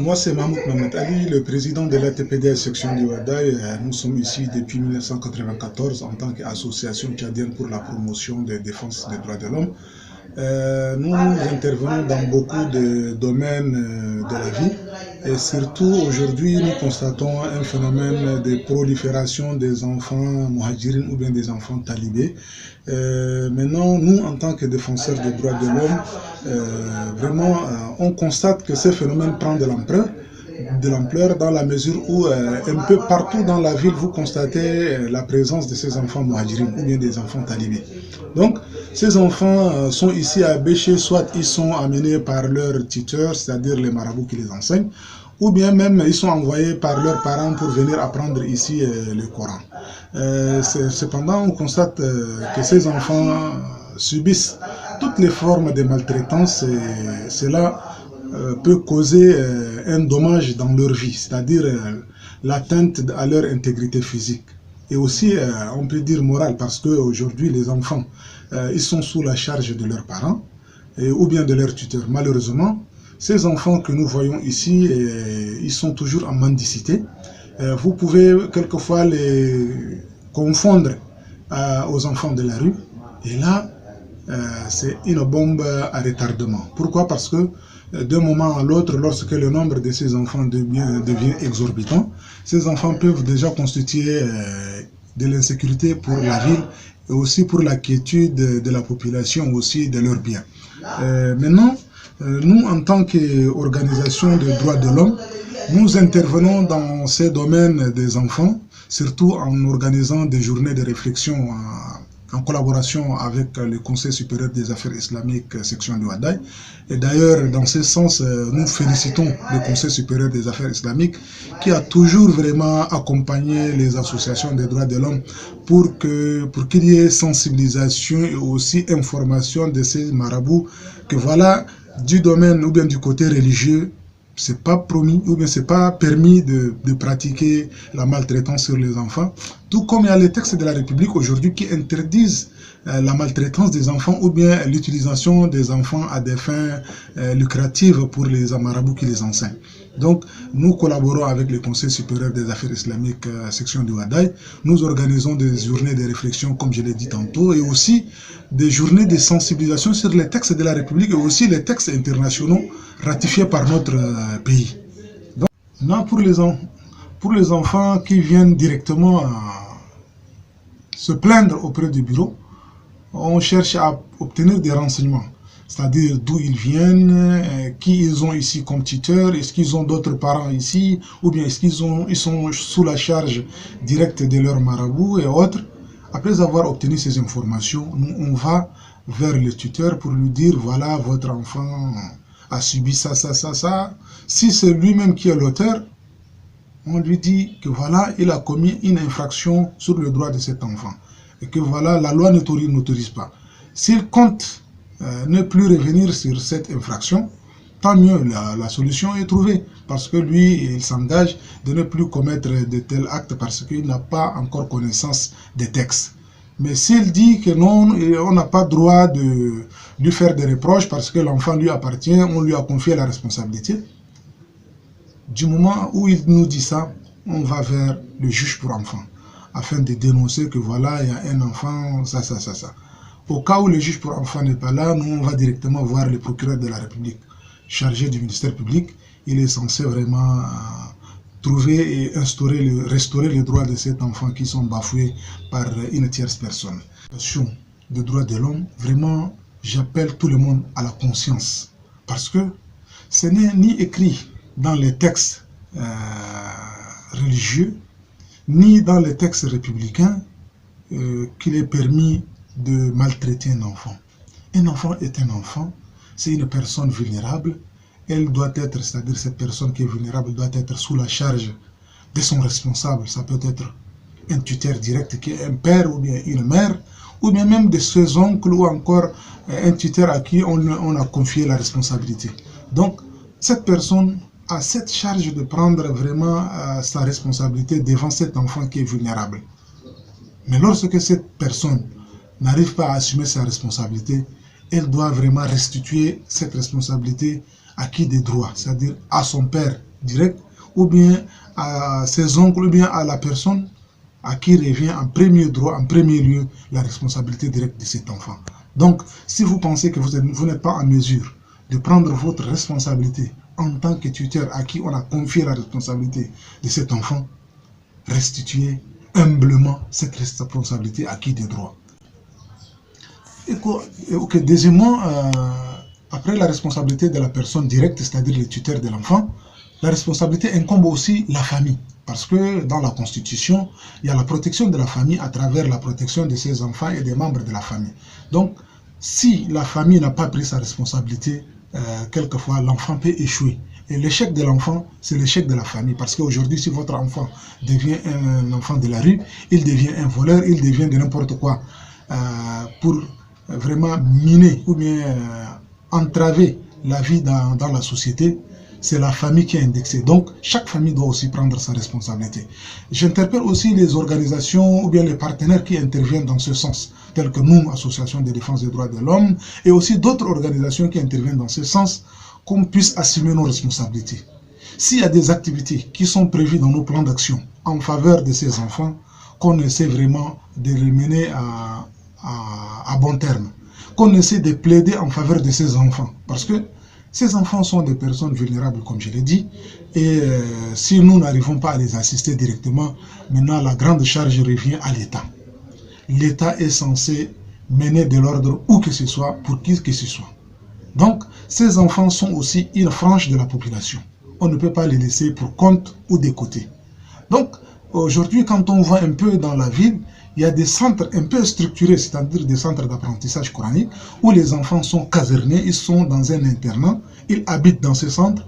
Moi, c'est Mahmoud Mohamed Ali, le président de l'ATPDS section du Wadaï. Nous sommes ici depuis 1994 en tant qu'association tchadienne pour la promotion des défenses des droits de l'homme. Nous intervenons dans beaucoup de domaines de la vie et surtout aujourd'hui nous constatons un phénomène de prolifération des enfants muhajirines ou bien des enfants talibés. Maintenant, nous en tant que défenseurs des droits de l'homme, on constate que ce phénomène prend de l'ampleur dans la mesure où un peu partout dans la ville vous constatez la présence de ces enfants muhajirines ou bien des enfants talibés. Donc ces enfants sont ici à Béché, soit ils sont amenés par leurs tuteurs, c'est-à-dire les marabouts qui les enseignent, ou bien même ils sont envoyés par leurs parents pour venir apprendre ici le Coran. Cependant, on constate que ces enfants subissent toutes les formes de maltraitance et cela peut causer un dommage dans leur vie, c'est-à-dire l'atteinte à leur intégrité physique. Et aussi, on peut dire morale, parce qu'aujourd'hui, les enfants, ils sont sous la charge de leurs parents ou bien de leurs tuteurs. Malheureusement, ces enfants que nous voyons ici, ils sont toujours en mendicité. Vous pouvez quelquefois les confondre aux enfants de la rue. Et là, c'est une bombe à retardement. Pourquoi? Parce que d'un moment à l'autre, lorsque le nombre de ces enfants devient exorbitant, ces enfants peuvent déjà constituer de l'insécurité pour la ville et aussi pour la quiétude de la population, aussi de leurs biens. Maintenant, nous, en tant qu'organisation de droits de l'homme, nous intervenons dans ces domaines des enfants, surtout en organisant des journées de réflexion en collaboration avec le Conseil supérieur des affaires islamiques section du Wadaï. Et d'ailleurs, dans ce sens, nous félicitons le Conseil supérieur des affaires islamiques qui a toujours vraiment accompagné les associations des droits de l'homme pour qu'il y ait sensibilisation et aussi information de ces marabouts que voilà, du domaine ou bien du côté religieux, c'est pas promis ou bien c'est pas permis de pratiquer la maltraitance sur les enfants, tout comme il y a les textes de la République aujourd'hui qui interdisent la maltraitance des enfants ou bien l'utilisation des enfants à des fins lucratives pour les marabouts qui les enseignent. Donc, nous collaborons avec le Conseil supérieur des affaires islamiques section du Wadaï. Nous organisons des journées de réflexion, comme je l'ai dit tantôt, et aussi des journées de sensibilisation sur les textes de la République et aussi les textes internationaux ratifiés par notre pays. Donc, là, pour les enfants qui viennent directement se plaindre auprès du bureau, on cherche à obtenir des renseignements. C'est-à-dire d'où ils viennent, qui ils ont ici comme tuteur, est-ce qu'ils ont d'autres parents ici, ou bien est-ce qu'ils sont sous la charge directe de leur marabout et autres. Après avoir obtenu ces informations, nous, on va vers le tuteur pour lui dire, voilà, votre enfant a subi ça, ça, ça, ça. Si c'est lui-même qui est l'auteur, on lui dit que voilà, il a commis une infraction sur le droit de cet enfant. Et que voilà, la loi n'autorise pas. S'il compte ne plus revenir sur cette infraction, tant mieux, la solution est trouvée. Parce que lui, il s'engage de ne plus commettre de tels actes parce qu'il n'a pas encore connaissance des textes. Mais s'il dit que non, on n'a pas droit de lui faire des reproches parce que l'enfant lui appartient, on lui a confié la responsabilité, du moment où il nous dit ça, on va vers le juge pour enfants afin de dénoncer que voilà, il y a un enfant, ça, ça, ça, ça. Au cas où le juge pour enfants n'est pas là, nous, on va directement voir le procureur de la République, chargé du ministère public. Il est censé vraiment trouver et restaurer les droits de cet enfant qui sont bafoués par une tierce personne. La question des droits de l'homme, vraiment, j'appelle tout le monde à la conscience. Parce que ce n'est ni écrit dans les textes religieux, ni dans les textes républicains qu'il est permis de maltraiter un enfant. Un enfant est un enfant, c'est une personne vulnérable, elle doit être, c'est-à-dire cette personne qui est vulnérable doit être sous la charge de son responsable. Ça peut être un tuteur direct qui est un père ou bien une mère, ou bien même de ses oncles ou encore un tuteur à qui on a confié la responsabilité. Donc, cette personne a cette charge de prendre vraiment sa responsabilité devant cet enfant qui est vulnérable. Mais lorsque cette personne n'arrive pas à assumer sa responsabilité, elle doit vraiment restituer cette responsabilité acquis des droits, c'est-à-dire à son père direct, ou bien à ses oncles, ou bien à la personne à qui revient en premier droit, en premier lieu, la responsabilité directe de cet enfant. Donc, si vous pensez que vous n'êtes pas en mesure de prendre votre responsabilité en tant que tuteur à qui on a confié la responsabilité de cet enfant, restituez humblement cette responsabilité acquis des droits. Deuxièmement, après la responsabilité de la personne directe, c'est-à-dire le tuteur de l'enfant, la responsabilité incombe aussi la famille. Parce que dans la Constitution, il y a la protection de la famille à travers la protection de ses enfants et des membres de la famille. Donc, si la famille n'a pas pris sa responsabilité, quelquefois l'enfant peut échouer. Et l'échec de l'enfant, c'est l'échec de la famille. Parce qu'aujourd'hui, si votre enfant devient un enfant de la rue, il devient un voleur, il devient de n'importe quoi. Pour vraiment miner ou bien entraver la vie dans la société, c'est la famille qui est indexée. Donc, chaque famille doit aussi prendre sa responsabilité. J'interpelle aussi les organisations ou bien les partenaires qui interviennent dans ce sens, tels que nous, Association de défense des droits de l'homme, et aussi d'autres organisations qui interviennent dans ce sens, qu'on puisse assumer nos responsabilités. S'il y a des activités qui sont prévues dans nos plans d'action en faveur de ces enfants, qu'on essaie vraiment de les mener à bon terme, qu'on essaie de plaider en faveur de ces enfants, parce que ces enfants sont des personnes vulnérables, comme je l'ai dit, et si nous n'arrivons pas à les assister directement, maintenant la grande charge revient à l'État. L'État est censé mener de l'ordre où que ce soit, pour qui que ce soit. Donc, ces enfants sont aussi une frange de la population. On ne peut pas les laisser pour compte ou de côté. Donc, aujourd'hui, quand on va un peu dans la ville, il y a des centres un peu structurés, c'est-à-dire des centres d'apprentissage coranique, où les enfants sont casernés, ils sont dans un internat, ils habitent dans ces centres,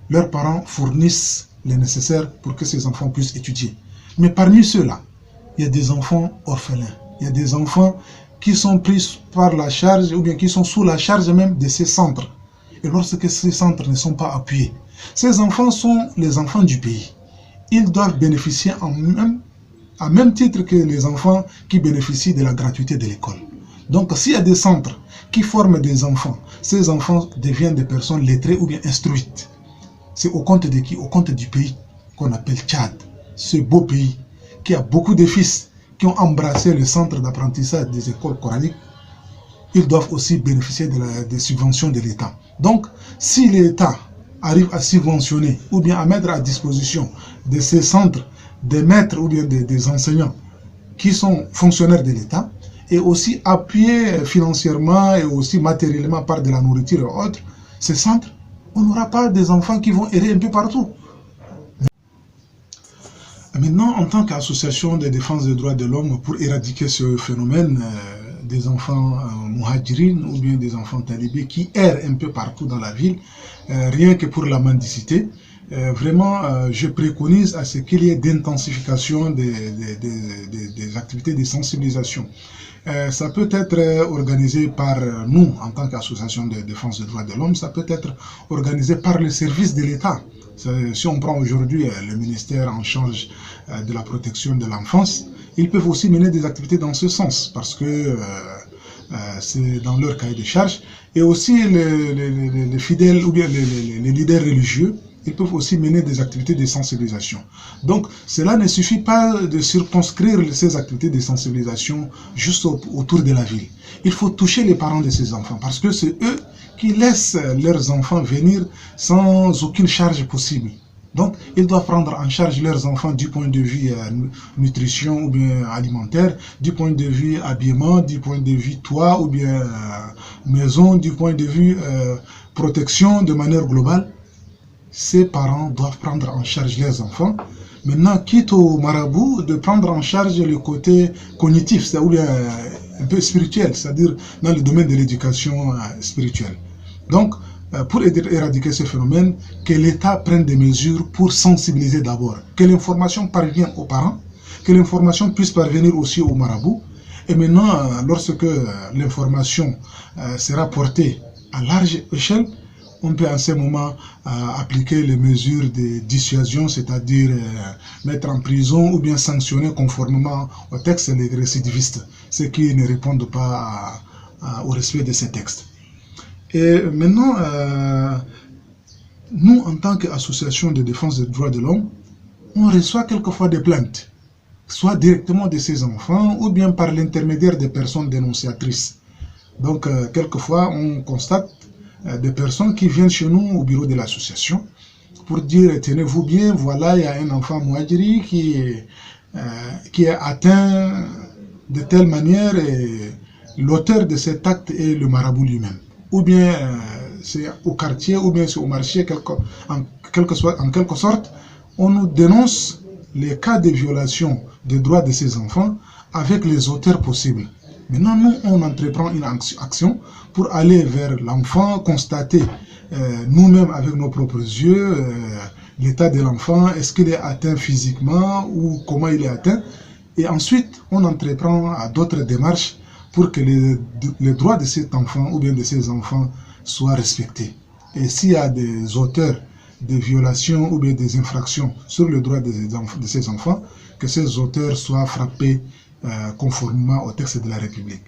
leurs parents fournissent le nécessaire pour que ces enfants puissent étudier. Mais parmi ceux-là, il y a des enfants orphelins, il y a des enfants qui sont pris par la charge, ou bien qui sont sous la charge même de ces centres. Et lorsque ces centres ne sont pas appuyés, ces enfants sont les enfants du pays. Ils doivent bénéficier à même titre que les enfants qui bénéficient de la gratuité de l'école. Donc, s'il y a des centres qui forment des enfants, ces enfants deviennent des personnes lettrées ou bien instruites. C'est au compte de qui? Au compte du pays qu'on appelle Tchad. Ce beau pays qui a beaucoup de fils qui ont embrassé le centre d'apprentissage des écoles coraniques. Ils doivent aussi bénéficier des subventions de l'État. Donc, si l'État arrive à subventionner ou bien à mettre à disposition de ces centres des maîtres ou bien des enseignants qui sont fonctionnaires de l'État, et aussi appuyer financièrement et aussi matériellement par de la nourriture et autres, ces centres, on n'aura pas des enfants qui vont errer un peu partout. Maintenant, en tant qu'association de défense des droits de l'homme, pour éradiquer ce phénomène des enfants muhajirines ou bien des enfants talibés qui errent un peu partout dans la ville, rien que pour la mendicité, vraiment, je préconise à ce qu'il y ait d'intensification des activités de sensibilisation. Ça peut être organisé par nous, en tant qu'association de défense des droits de l'homme, ça peut être organisé par les services de l'État. Si on prend aujourd'hui le ministère en charge de la protection de l'enfance, ils peuvent aussi mener des activités dans ce sens, parce que c'est dans leur cahier de charge. Et aussi les fidèles ou bien les leaders religieux, ils peuvent aussi mener des activités de sensibilisation. Donc, cela ne suffit pas de circonscrire ces activités de sensibilisation juste autour de la ville. Il faut toucher les parents de ces enfants, parce que c'est eux qui laissent leurs enfants venir sans aucune charge possible. Donc, ils doivent prendre en charge leurs enfants du point de vue nutrition ou bien alimentaire, du point de vue habillement, du point de vue toit ou bien maison, du point de vue protection de manière globale. Ces parents doivent prendre en charge leurs enfants. Maintenant, quitte au marabout de prendre en charge le côté cognitif, c'est-à-dire un peu spirituel, c'est-à-dire dans le domaine de l'éducation spirituelle. Donc, pour éradiquer ce phénomène, que l'État prenne des mesures pour sensibiliser d'abord, que l'information parvienne aux parents, que l'information puisse parvenir aussi aux marabouts. Et maintenant, lorsque l'information sera portée à large échelle, on peut en ce moment appliquer les mesures de dissuasion, c'est-à-dire mettre en prison ou bien sanctionner conformément au texte les récidivistes, ceux qui ne répondent pas au respect de ces textes. Et maintenant, nous, en tant qu'association de défense des droits de l'homme, on reçoit quelquefois des plaintes, soit directement de ces enfants ou bien par l'intermédiaire des personnes dénonciatrices. Donc, quelquefois, on constate des personnes qui viennent chez nous au bureau de l'association pour dire, tenez-vous bien, voilà, il y a un enfant mouadjiri qui est atteint de telle manière et l'auteur de cet acte est le marabout lui-même. Ou bien c'est au quartier, ou bien c'est au marché, en quelque sorte, on nous dénonce les cas de violation des droits de ces enfants avec les auteurs possibles. Maintenant, nous, on entreprend une action pour aller vers l'enfant, constater nous-mêmes avec nos propres yeux l'état de l'enfant, est-ce qu'il est atteint physiquement ou comment il est atteint. Et ensuite, on entreprend à d'autres démarches pour que les droits de cet enfant ou bien de ces enfants soient respectés. Et s'il y a des auteurs de violations ou bien des infractions sur le droit de ces enfants, que ces auteurs soient frappés conformément au texte de la République.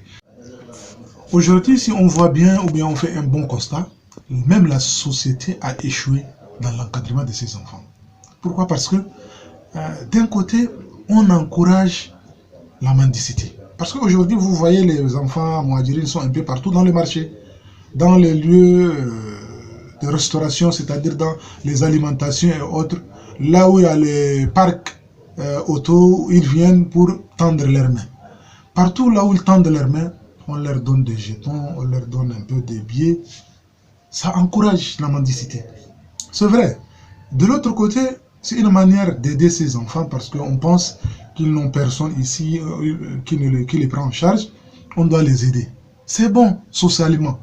Aujourd'hui, si on voit bien ou bien on fait un bon constat, même la société a échoué dans l'encadrement de ces enfants. Pourquoi? Parce que d'un côté, on encourage la mendicité. Parce qu'aujourd'hui, vous voyez les enfants mouadjirines sont un peu partout dans le marché, dans les lieux de restauration, c'est-à-dire dans les alimentations et autres, là où il y a les parcs auto, ils viennent pour tendre leurs mains. Partout là où ils tendent leurs mains, on leur donne des jetons, on leur donne un peu des billets. Ça encourage la mendicité. C'est vrai. De l'autre côté, c'est une manière d'aider ces enfants parce qu'on pense qu'ils n'ont personne ici qui les prend en charge. On doit les aider. C'est bon socialement,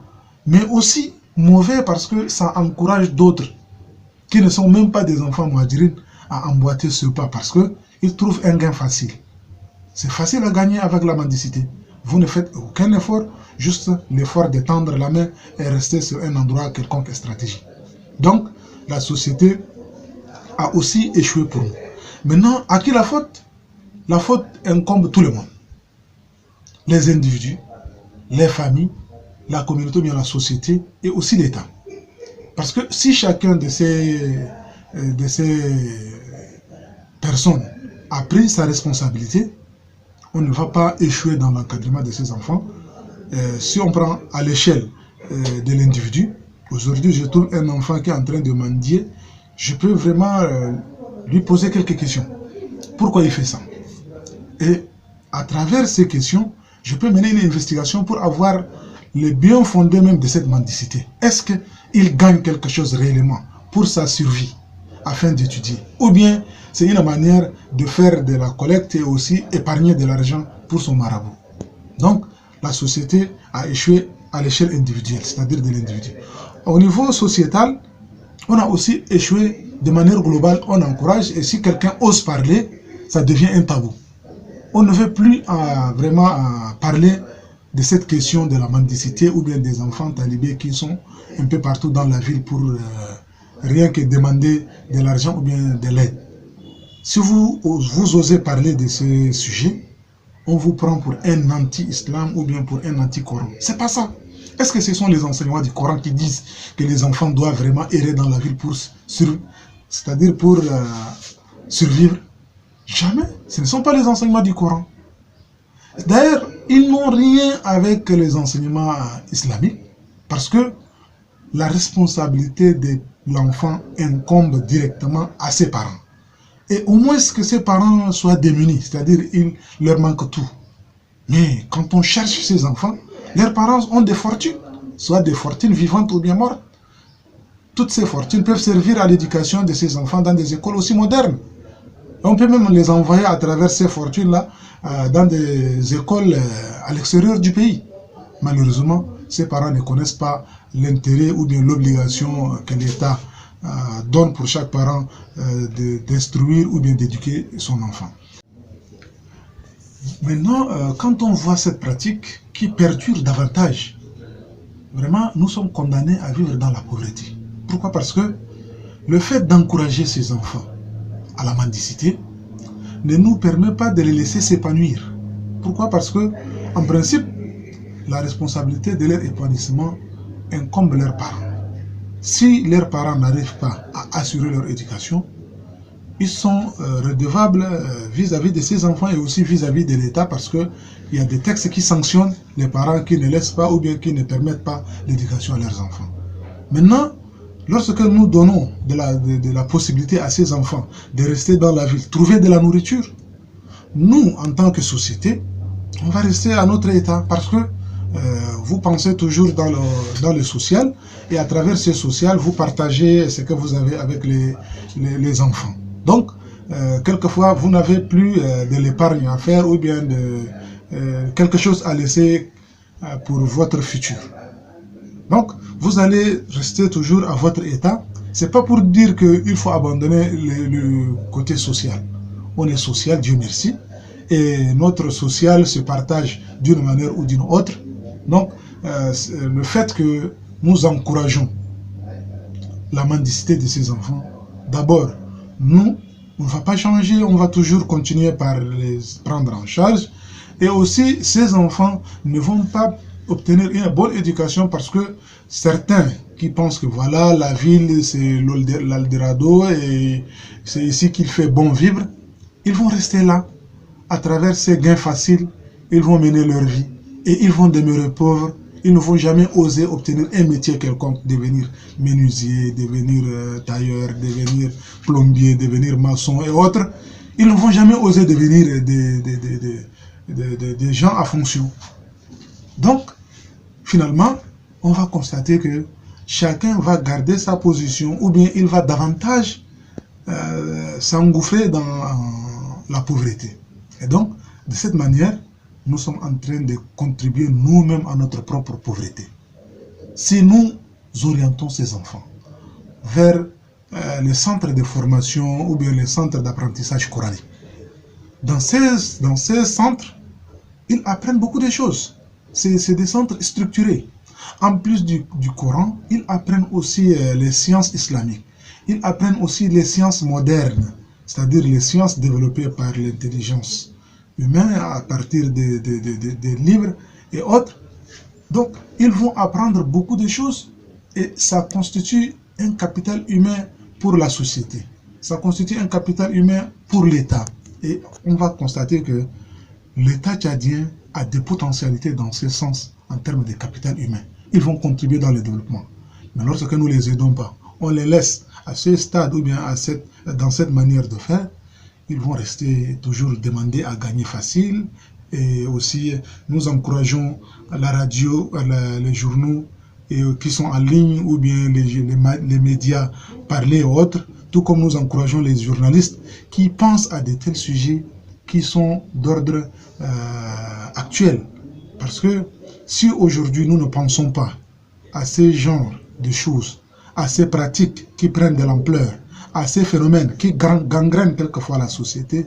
mais aussi mauvais parce que ça encourage d'autres qui ne sont même pas des enfants mouadjirines à emboîter ce pas parce qu'ils trouvent un gain facile. C'est facile à gagner avec la mendicité. Vous ne faites aucun effort, juste l'effort de tendre la main et rester sur un endroit quelconque stratégique. Donc, la société a aussi échoué pour nous. Maintenant, à qui la faute? La faute incombe tout le monde. Les individus, les familles, la communauté, bien la société et aussi l'État. Parce que si chacun de ces personnes a pris sa responsabilité, on ne va pas échouer dans l'encadrement de ces enfants. Si on prend à l'échelle de l'individu, aujourd'hui je trouve un enfant qui est en train de mendier, je peux vraiment lui poser quelques questions. Pourquoi il fait ça? Et à travers ces questions, je peux mener une investigation pour avoir les bien fondés même de cette mendicité. Est-ce qu'il gagne quelque chose réellement pour sa survie afin d'étudier? Ou bien c'est une manière de faire de la collecte et aussi épargner de l'argent pour son marabout. Donc, la société a échoué à l'échelle individuelle, c'est-à-dire de l'individu. Au niveau sociétal, on a aussi échoué de manière globale, on encourage, et si quelqu'un ose parler, ça devient un tabou. On ne veut plus vraiment parler de cette question de la mendicité ou bien des enfants talibés qui sont un peu partout dans la ville pour rien que demander de l'argent ou bien de l'aide. Si vous osez parler de ce sujet, on vous prend pour un anti-islam ou bien pour un anti-Coran. C'est pas ça. Est-ce que ce sont les enseignements du Coran qui disent que les enfants doivent vraiment errer dans la ville pour c'est-à-dire pour survivre? Jamais. Ce ne sont pas les enseignements du Coran. D'ailleurs, ils n'ont rien avec les enseignements islamiques parce que la responsabilité de l'enfant incombe directement à ses parents. Et au moins que ses parents soient démunis, c'est-à-dire il leur manque tout. Mais quand on cherche ces enfants, leurs parents ont des fortunes, soit des fortunes vivantes ou bien mortes. Toutes ces fortunes peuvent servir à l'éducation de ces enfants dans des écoles aussi modernes. On peut même les envoyer à travers ces fortunes-là dans des écoles à l'extérieur du pays. Malheureusement, ces parents ne connaissent pas l'intérêt ou bien l'obligation que l'État donne pour chaque parent d'instruire ou bien d'éduquer son enfant. Maintenant, quand on voit cette pratique qui perdure davantage, vraiment, nous sommes condamnés à vivre dans la pauvreté. Pourquoi? Parce que le fait d'encourager ces enfants à la mendicité ne nous permet pas de les laisser s'épanouir. Pourquoi? Parce que, en principe, la responsabilité de leur épanouissement incombe leurs parents. si leurs parents n'arrivent pas à assurer leur éducation, ils sont redevables vis-à-vis de ces enfants et aussi vis-à-vis de l'État, parce qu'il y a des textes qui sanctionnent les parents qui ne laissent pas ou bien qui ne permettent pas l'éducation à leurs enfants. Maintenant, lorsque nous donnons de la possibilité à ces enfants de rester dans la ville, trouver de la nourriture, nous, en tant que société, on va rester à notre état, parce que vous pensez toujours dans le social, et à travers ce social, vous partagez ce que vous avez avec les enfants. Donc, quelquefois, vous n'avez plus de l'épargne à faire ou bien quelque chose à laisser pour votre futur. Donc, vous allez rester toujours à votre état. Ce n'est pas pour dire qu'il faut abandonner le côté social. On est social, Dieu merci, et notre social se partage d'une manière ou d'une autre. Donc, le fait que nous encourageons la mendicité de ces enfants, d'abord, nous, on ne va pas changer, on va toujours continuer par les prendre en charge. Et aussi, ces enfants ne vont pas obtenir une bonne éducation parce que certains qui pensent que voilà, la ville, c'est l'Eldorado et c'est ici qu'il fait bon vivre, ils vont rester là. À travers ces gains faciles, ils vont mener leur vie et ils vont demeurer pauvres. Ils ne vont jamais oser obtenir un métier quelconque, devenir menuisier, devenir tailleur, devenir plombier, devenir maçon et autres. Ils ne vont jamais oser devenir des gens à fonction. Donc, finalement, on va constater que chacun va garder sa position ou bien il va davantage s'engouffrer dans la pauvreté. Et donc, de cette manière, nous sommes en train de contribuer nous-mêmes à notre propre pauvreté. Si nous orientons ces enfants vers les centres de formation ou bien les centres d'apprentissage coranique, dans ces centres, ils apprennent beaucoup de choses. C'est des centres structurés. En plus du Coran, ils apprennent aussi les sciences islamiques. Ils apprennent aussi les sciences modernes, c'est-à-dire les sciences développées par l'intelligence humaine à partir des livres et autres. Donc, ils vont apprendre beaucoup de choses et ça constitue un capital humain pour la société. Ça constitue un capital humain pour l'État. Et on va constater que l'État tchadien a des potentialités dans ce sens en termes de capital humain. Ils vont contribuer dans le développement. Mais lorsque nous ne les aidons pas, on les laisse à ce stade ou bien dans cette manière de faire, ils vont rester toujours demander à gagner facile. Et aussi, nous encourageons la radio, les journaux qui sont en ligne ou bien les médias parlés et autres, tout comme nous encourageons les journalistes qui pensent à de tels sujets qui sont d'ordre actuel. Parce que si aujourd'hui nous ne pensons pas à ces genres de choses, à ces pratiques qui prennent de l'ampleur, à ces phénomènes qui gangrènent quelquefois la société,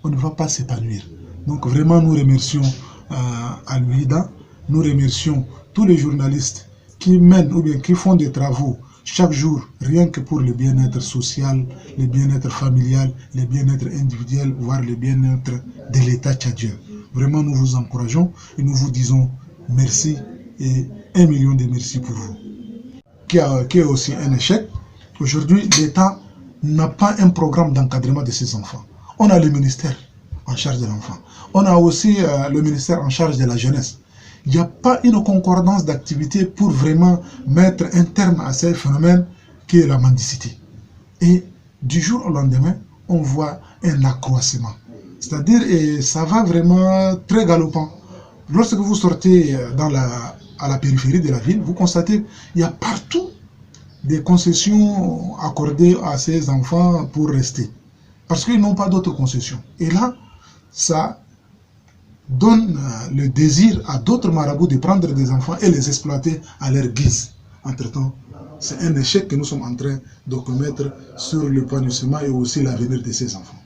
on ne va pas s'épanouir. Donc vraiment nous remercions à l'UIDA, nous remercions tous les journalistes qui mènent ou bien qui font des travaux chaque jour, rien que pour le bien-être social, le bien-être familial, le bien-être individuel, voire le bien-être de l'État tchadien. Vraiment, nous vous encourageons et nous vous disons merci et 1 million de merci pour vous. Qui est aussi un échec. Aujourd'hui, l'État n'a pas un programme d'encadrement de ses enfants. On a le ministère en charge de l'enfant. On a aussi le ministère en charge de la jeunesse. Il n'y a pas une concordance d'activité pour vraiment mettre un terme à ce phénomène qui est la mendicité. Et du jour au lendemain, on voit un accroissement. C'est-à-dire, et ça va vraiment très galopant. Lorsque vous sortez à la périphérie de la ville, vous constatez qu'il y a partout des concessions accordées à ces enfants pour rester. Parce qu'ils n'ont pas d'autres concessions. Et là, ça donne le désir à d'autres marabouts de prendre des enfants et les exploiter à leur guise. Entre-temps, c'est un échec que nous sommes en train de commettre sur l'épanouissement et aussi l'avenir de ces enfants.